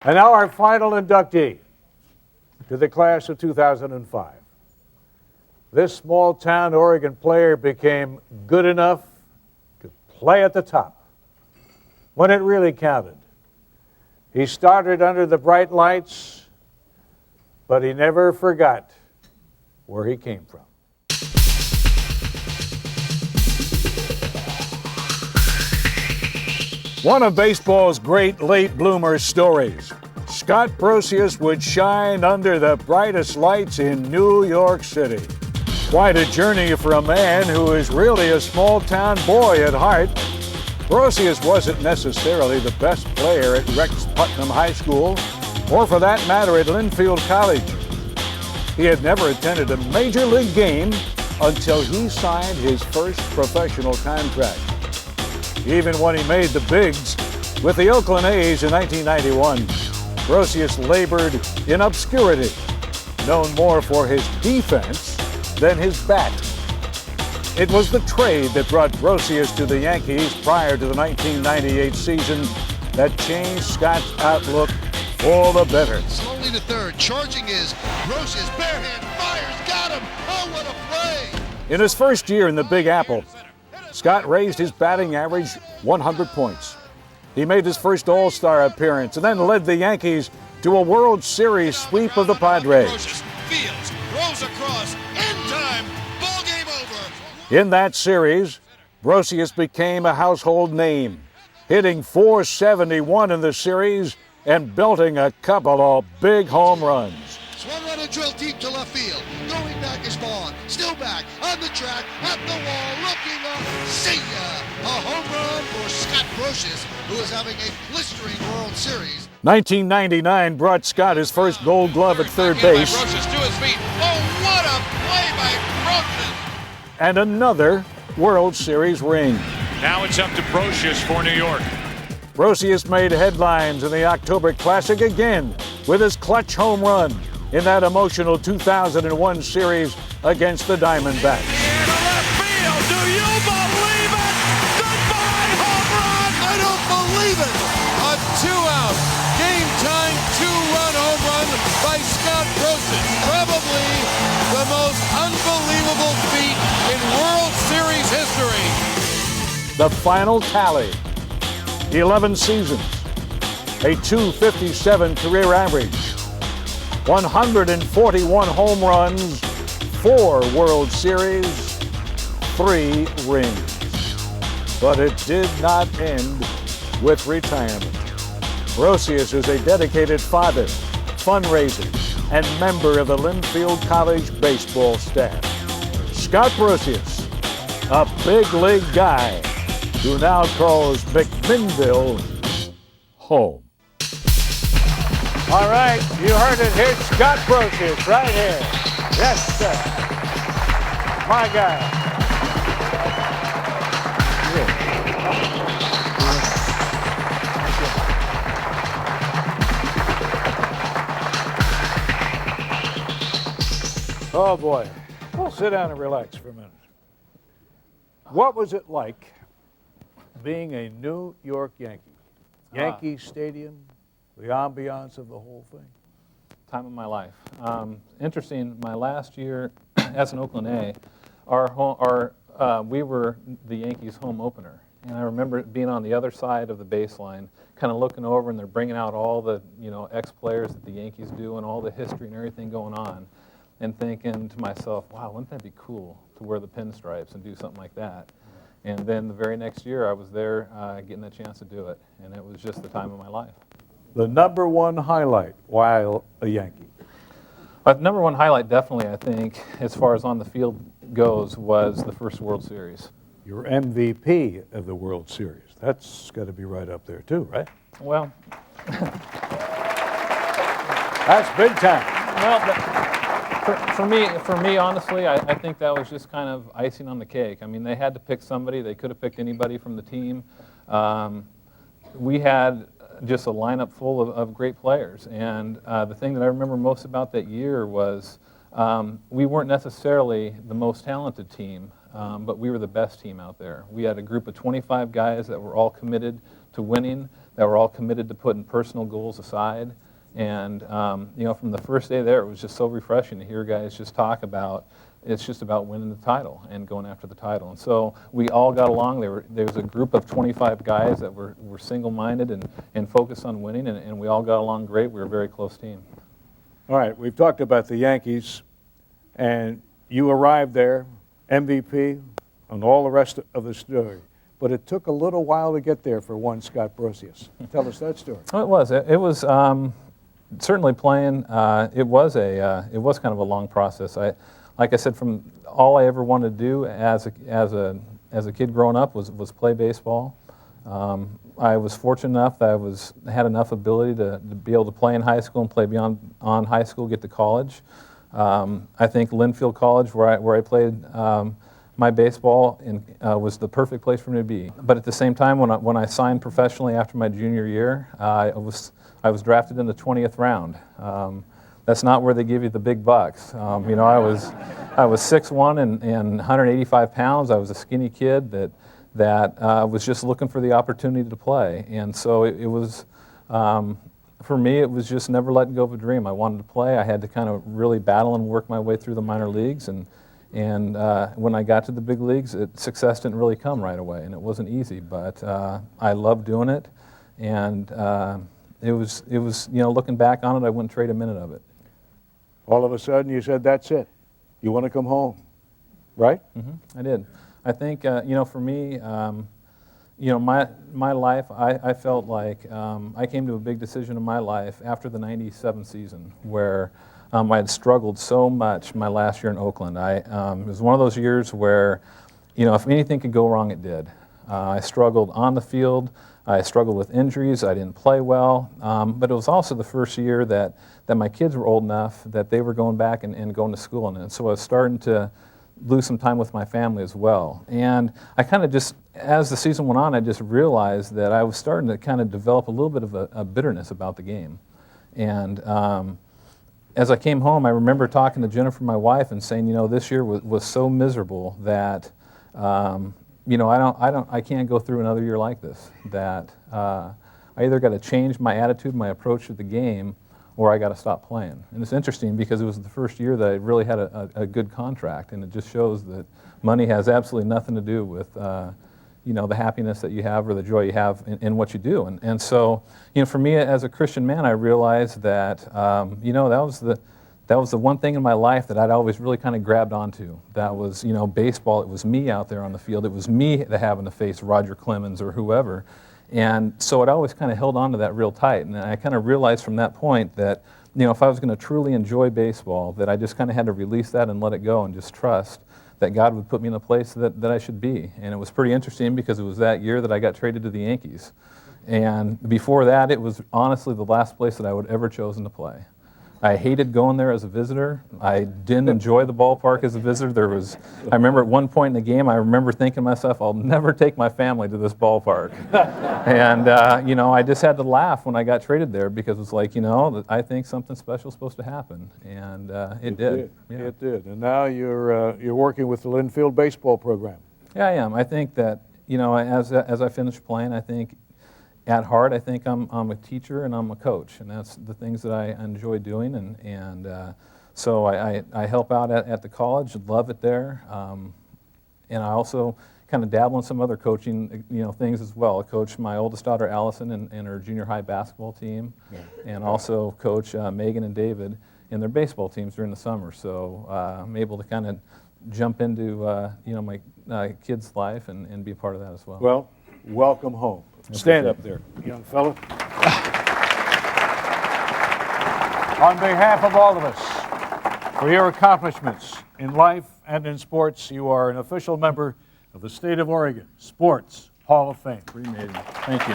And now our final inductee to the class of 2005. This small-town Oregon player became good enough to play at the top when it really counted. He started under the bright lights, but he never forgot where he came from. One of baseball's great late bloomer stories. Scott Brosius would shine under the brightest lights in New York City. Quite a journey for a man who is really a small-town boy at heart. Brosius wasn't necessarily the best player at Rex Putnam High School, or for that matter at Linfield College. He had never attended a major league game until he signed his first professional contract. Even when he made the bigs with the Oakland A's in 1991, Brosius labored in obscurity, known more for his defense than his bat. It was the trade that brought Brosius to the Yankees prior to the 1998 season that changed Scott's outlook for the better. Slowly to third, charging is Brosius, bare hand, fires, got him! Oh, what a play! In his first year in the Big Apple, Scott raised his batting average 100 points. He made his first All-Star appearance and then led the Yankees to a World Series sweep of the Padres. Brosius fields, rolls across, in time, ball game over. In that series, Brosius became a household name, hitting .471 in the series and belting a couple of big home runs. Swung on a drill deep to left field. Going back is Vaughn. Still back, on the track, at the wall, looking up. See ya! A home run for Scott Brosius, who is having a blistering World Series. 1999 brought Scott his first Gold Glove at third base. Brosius to his feet. Oh, what a play by Brosius! And another World Series ring. Now it's up to Brosius for New York. Brosius made headlines in the October Classic again with his clutch home run in that emotional 2001 series against the Diamondbacks. And to left field, do you believe it? Goodbye home run! I don't believe it! A two-out, game-time two-run home run by Scott Brosius. Probably the most unbelievable feat in World Series history. The final tally, 11 seasons, a .257 career average, 141 home runs, 4 World Series, 3 rings. But it did not end with retirement. Brosius is a dedicated father, fundraiser, and member of the Linfield College baseball staff. Scott Brosius, a big league guy who now calls McMinnville home. All right, you heard it. Here's Scott Brosius right here. Yes, sir. My guy. Oh, boy. Well, sit down and relax for a minute. What was it like being a New York Yankee? Yankee Stadium, the ambiance of the whole thing? Time of my life. Interesting, my last year as an Oakland A, we were the Yankees' home opener. And I remember being on the other side of the baseline, kind of looking over, and they're bringing out all the ex-players that the Yankees do and all the history and everything going on, and thinking to myself, wow, wouldn't that be cool to wear the pinstripes and do something like that? And then the very next year, I was there getting the chance to do it, and it was just the time of my life. The number one highlight while a Yankee? Number one highlight, definitely, I think, as far as on the field goes, was the first World Series. Your MVP of the World Series. That's got to be right up there, too, right? Well, that's big time. Well, for me, honestly, I think that was just kind of icing on the cake. I mean, they had to pick somebody. They could have picked anybody from the team. We had just a lineup full of great players. And the thing that I remember most about that year was we weren't necessarily the most talented team, but we were the best team out there. We had a group of 25 guys that were all committed to winning, that were all committed to putting personal goals aside. And from the first day there, it was just so refreshing to hear guys just talk about it's just about winning the title and going after the title. And so we all got along. There was a group of 25 guys that were single-minded and focused on winning, and we all got along great. We were a very close team. All right, we've talked about the Yankees, and you arrived there, MVP, and all the rest of the story. But it took a little while to get there for one Scott Brosius. Tell us that story. Well, it was certainly playing. It was kind of a long process. Like I said, from all I ever wanted to do as a kid growing up was play baseball. I was fortunate enough that I had enough ability to be able to play in high school and play beyond high school, get to college. I think Linfield College, where I played my baseball, was the perfect place for me to be. But at the same time, when I signed professionally after my junior year, I was drafted in the 20th round. That's not where they give you the big bucks. I was 6'1" and 185 pounds. I was a skinny kid that was just looking for the opportunity to play. And so it was, for me, it was just never letting go of a dream. I wanted to play. I had to kind of really battle and work my way through the minor leagues. And when I got to the big leagues, success didn't really come right away, and it wasn't easy. But I loved doing it, and it was looking back on it, I wouldn't trade a minute of it. All of a sudden, you said, "That's it. You want to come home," right? Mm-hmm. I did. I think for me, my life, I felt like I came to a big decision in my life after the '97 season, where I had struggled so much my last year in Oakland. It was one of those years where, if anything could go wrong, it did. I struggled on the field. I struggled with injuries. I didn't play well. But it was also the first year that my kids were old enough that they were going back and going to school. And so I was starting to lose some time with my family as well. And I kind of just, as the season went on, I just realized that I was starting to kind of develop a little bit of a bitterness about the game. And as I came home, I remember talking to Jennifer, my wife, and saying, this year was so miserable that I can't go through another year like this. That I either got to change my attitude, my approach to the game, or I got to stop playing. And it's interesting because it was the first year that I really had a good contract, and it just shows that money has absolutely nothing to do with the happiness that you have or the joy you have in what you do. And so, for me as a Christian man, I realized that that was the one thing in my life that I'd always really kind of grabbed onto. That was, baseball. It was me out there on the field. It was me that having to face Roger Clemens or whoever. And so it always kind of held on to that real tight. And I kind of realized from that point that, if I was going to truly enjoy baseball, that I just kind of had to release that and let it go and just trust that God would put me in the place that I should be. And it was pretty interesting because it was that year that I got traded to the Yankees. And before that, it was honestly the last place that I would ever chosen to play. I hated going there as a visitor. I didn't enjoy the ballpark as a visitor. I remember at one point in the game, I remember thinking to myself, I'll never take my family to this ballpark. And, I just had to laugh when I got traded there because it was like, I think something special is supposed to happen. And it did. Yeah. It did. And now you're working with the Linfield baseball program. Yeah, I am. I think that, as I finish playing, I think at heart, I think I'm a teacher and I'm a coach, and that's the things that I enjoy doing. And so I help out at the college, love it there, and I also kind of dabble in some other coaching things as well. I coach my oldest daughter Allison and her junior high basketball team, and also coach Megan and David in their baseball teams during the summer. So I'm able to kind of jump into my kids' life and be a part of that as well. Well, welcome home. Stand up there, young fella. On behalf of all of us, for your accomplishments in life and in sports, you are an official member of the State of Oregon Sports Hall of Fame. Pretty amazing. Thank you.